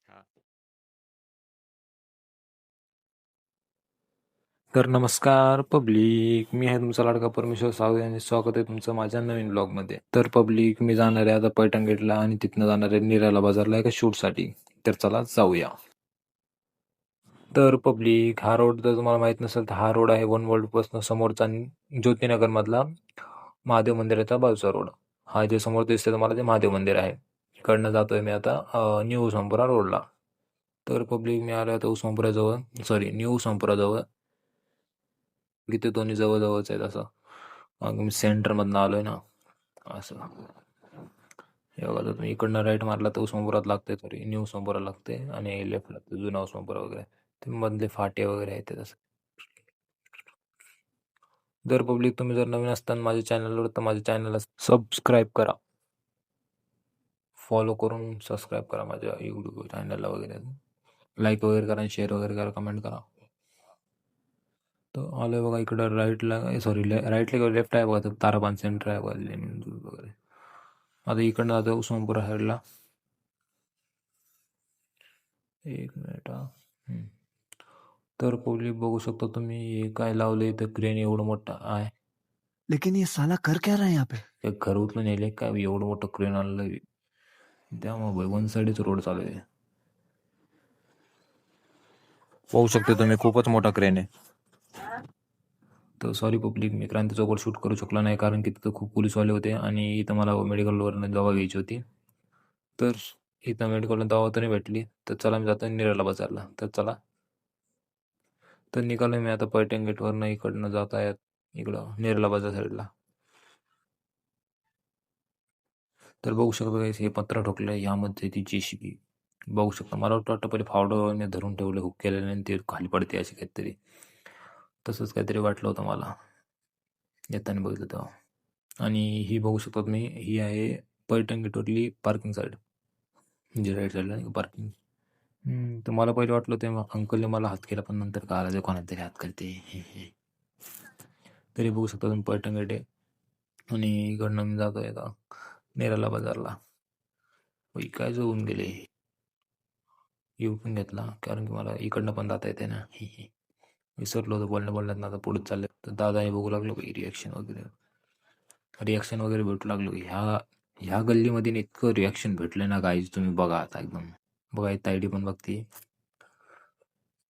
हा. तर नमस्कार पब्लिक, मी आहे तुमचा लाडका परमेश्वर सावळे आणि स्वागत आहे तुमचं माझ्या नवीन ब्लॉगमध्ये. तर पब्लिक, मी जाणार आहे आता पैठण गेटला आणि तिथनं जाणार आहे निराला बाजारला एका शूटसाठी. तर चला जाऊया. तर पब्लिक, हा रोड जर तुम्हाला माहित नसेल तर हा रोड आहे वन वर्ल्ड पासून समोरचा ज्योतिनगर मधला महादेव मंदिराचा बाजूचा रोड. हा जे समोर दिसतंय तुम्हाला ते महादेव मंदिर आहे. इकडनं जातोय मी आता न्यू उस्मानपुरा रोडला. तर पब्लिक, मी आलो आता उस्मानपुराजवळ, सॉरी न्यू उस्मानपुराजवळ. इथे दोन्ही जवळजवळच आहेत असं. मी सेंटरमधनं आलोय ना असं. हे बघा, जर तुम्ही इकडनं राईट मारला तर उस्मानपुरात लागते, सॉरी न्यू उस्मानपुरात लागते, आणि लेफ्ट लागते जुना उस्मानपुरा वगैरे. ते मधले फाटे वगैरे आहेत ते तसं. जर पब्लिक, तुम्ही जर नवीन असताना माझ्या चॅनलवर, तर माझ्या चॅनलला सबस्क्राईब करा, फॉलो करून सबस्क्राईब करा माझ्या यूट्यूब चॅनलला वगैरे. लाईक वगैरे करा, शेअर वगैरे करा, कमेंट करा. तर आलोय बघा इकडं राईटला, सॉरी राईटला किंवा लेफ्ट आहे बघा, तर ताराबांध सेंटर आहे बघा, लेनिन वगैरे. आता इकडनं जातो उस्मानपुरा साईडला. एक मिनिट हा. तर पब्लिक, बघू शकता तुम्ही हे काय लावलंय इथं, क्रेन एवढं मोठं आहे. लेकिन ये साला कर क्या रहा है यहाँ पे? ते घर उचलून नेले काय, एवढं मोठं क्रेन आणलं. त्यामुळे वन साईडच रोड चालू आहे. पाहू शकता तुम्ही, खूपच मोठा क्रेन आहे. तर सॉरी पब्लिक, मी क्रांती चौकात शूट करू शकलो नाही, कारण की तिथं खूप पोलीसवाले होते आणि इथं मला मेडिकलवरनं दवा घ्यायची होती. तर इथं मेडिकलला दवा तर नाही भेटली. तर चला, मी जातो निराला बाजारला. तर चला, तर निघालो मी आता पैठण गेटवरनं, इकडनं जात आहेत इकडं निराला बाजार साईडला. तर बघू शकता guys, हे पत्रा ठोकलंय, यामध्ये ती JCB बघू शकता. मला वाटतं पहिले फावडं धरून ठेवलं, हुक केलेलं, आणि ते खाली पडते असे काहीतरी, तसंच काहीतरी वाटलं होतं मला येताना बघितलं तेव्हा. आणि ही बघू शकता तुम्ही, ही आहे पैठण गेटवरली पार्किंग साईड, म्हणजे राईट साईडला नाही पार्किंग. तर मला पहिले वाटलं ते अंकलने मला हात केला, पण नंतर कळालं ते कोणाला तरी हात करते. तरी बघू शकता तुम्ही, पैठण गेट आहे आणि इकडनं मी जातोय आता नेराला बाजारला. काय जाऊन गेले, येऊ पण घेतला, कारण की मला इकडनं पण जाता येते ना. विसरलो होतं बोलण्यात ना, आता पुढे चालले. तर दादाही बघू लागलो रिॲक्शन वगैरे भेटू लागलो. ह्या गल्लीमध्ये इतकं रिॲक्शन भेटलं ना गाईज, तुम्ही बघा आता एकदम. बघा, एक तायडी पण बघते,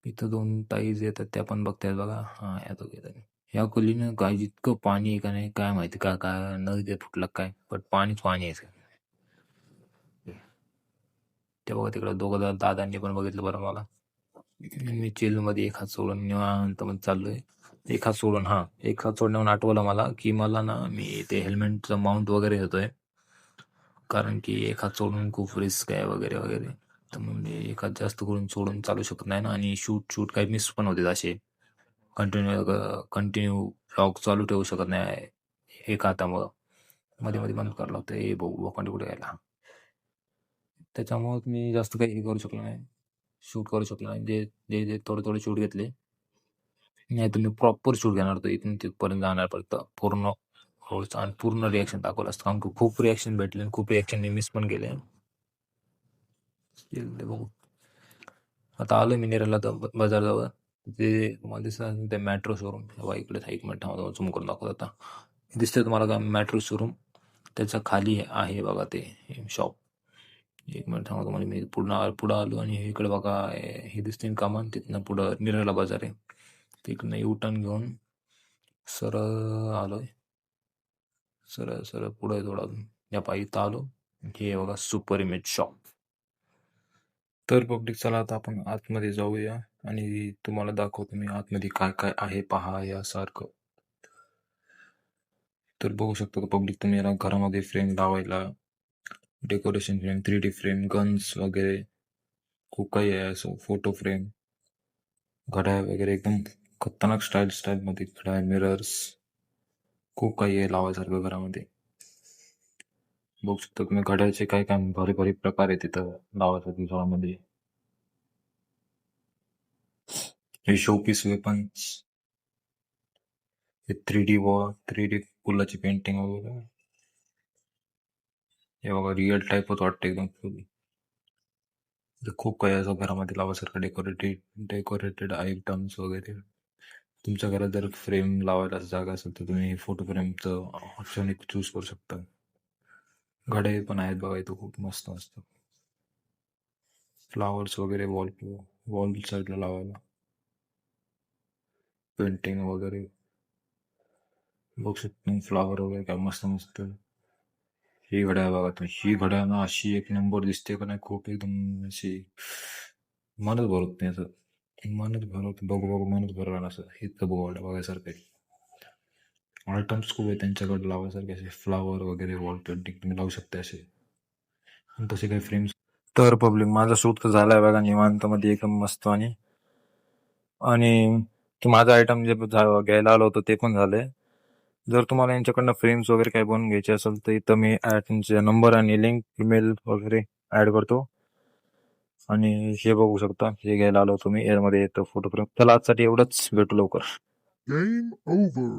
इथं 2 ताईज येतात, त्या पण बघतायत बघा. हां, येतो येतात. ह्या गल्लीनं गाईज इतकं पाणी आहे का नाही, काय माहिती, काय नदी ते फुटलं काय, पण पाणीच पाणी आहे. ते बघा तिकडं दोघं दादांनी पण बघितलं बरं मला. मी चिलमध्ये एक हात सोडून निवांत मध्ये चाललोय. एक हात सोडून, एक हात सोडण्याहून आठवलं मला, की मला ना, मी ते हेल्मेटचं माउंट वगैरे घेतोय, कारण की एक हात सोडून खूप रिस्क आहे वगैरे वगैरे. तर मग मी एक हात जास्त करून सोडून चालू शकत नाही ना, आणि शूट काही मिस पण होते असे. कंटिन्यू ब्लॉग चालू ठेवू शकत नाही एक हातामुळं, मध्ये मध्ये बंद करावं लागतं. हे भाऊ लोखंड कुठे घ्यायला, त्याच्यामुळं मी जास्त काही हे करू शकलो नाही, शूट करू शकलो नाही. जे जे जे थोडे थोडे शूट घेतले, नाही तर मी प्रॉपर शूट घेणार होतो, इथून तिथपर्यंत जाणार पर्यंत पूर्ण रोडचं, आणि पूर्ण रिॲक्शन दाखवलं असतं, कारण की खूप रिॲक्शन भेटले आणि खूप रिॲक्शन मी मिस पण केले. बघू, आता आलो मी नेराला बाजारजवळ. ते तुम्हाला दिसतं ते मेट्रो शोरूम, इकडे एक मिनिट थांबा, झूम करून दाखवतो. आता दिसतंय तुम्हाला का मेट्रो शोरूम, त्याच्या खाली आहे बघा ते शॉप. एक मिनिट थांबा, तुम्हाला मी पुढं आलो, आणि इकडे बघा हे दिसते कमान, तिथनं पुढं निराला बाजार आहे. तिकडनं U-टर्न घेऊन सरळ आलोय, सरळ सरळ पुढे थोडा अजून, या पायी इथं आलो. हे बघा सुपर इमेज शॉप. तर पब्लिक, चला आता आपण आतमध्ये जाऊया आणि तुम्हाला दाखवतो मी आतमध्ये काय काय आहे पहा यासारखं. तर बघू शकता पब्लिक, तुम्ही याला घरामध्ये फ्रेम लावायला, decoration frame, 3D frame, guns वगैरे खूप काही आहे असं, फोटो फ्रेम, घड्याळ वगैरे, एकदम खतरनाक स्टाईलमध्ये घड्याळ, मिरर्स, खूप काही आहे लावायसारखं घरामध्ये. बघू शकता तुम्ही घड्याळचे काय काय भारी भारी प्रकार आहे तिथं लावायसाठी घरामध्ये. हे शोपीस वेपन्स, हे 3D फुलाची पेंटिंग वगैरे, हे बघा रिअल टाईपच वाटतं एकदम. खूप काही असं घरामध्ये लावायसारखं डेकोरेटेड आयटम्स वगैरे. तुमच्या घरात जर फ्रेम लावायला जागा असेल तर तुम्ही फोटो फ्रेमचं ऑप्शन एक चूज करू शकता. घडे पण आहेत बघा इथं खूप मस्त मस्त. फ्लावर्स वगैरे वॉल साईडला लावायला. पेंटिंग वगैरे बघू शकतो. फ्लावर वगैरे काय मस्त मस्त. ही घड्याळ बघा तुम्ही. ही घड्याळ ना अशी एक नंबर दिसते का नाही, खूप एकदम अशी मनच भरत नाही असं. मनच भरत बघू बघू मनच भरलं असं. इथं बघायसारखं आहे. आयटम्स खूप आहे त्यांच्याकडे लावायसारखे, असे फ्लावर वगैरे वॉल पेंटिंग तुम्ही लावू शकता असे. आणि तसे काही फ्रेम्स. तर पब्लिक माझा शूट तर झालाय बघा निवांत मध्ये एकदम मस्त. आणि माझा आयटम जे घ्यायला आलो होतो ते पण झालंय. जर तुम्हाला यांच्याकडनं फ्रेम्स वगैरे काही बनवून घ्यायचे असेल तर इथं मी त्यांचे नंबर आणि लिंक ईमेल वगैरे ऍड करतो. आणि हे बघू शकता, हे घ्यायला आलो तुम्ही यामध्ये येतं फोटो फ्रेम. चला आजसाठी एवढंच, भेटू लवकर. Game over.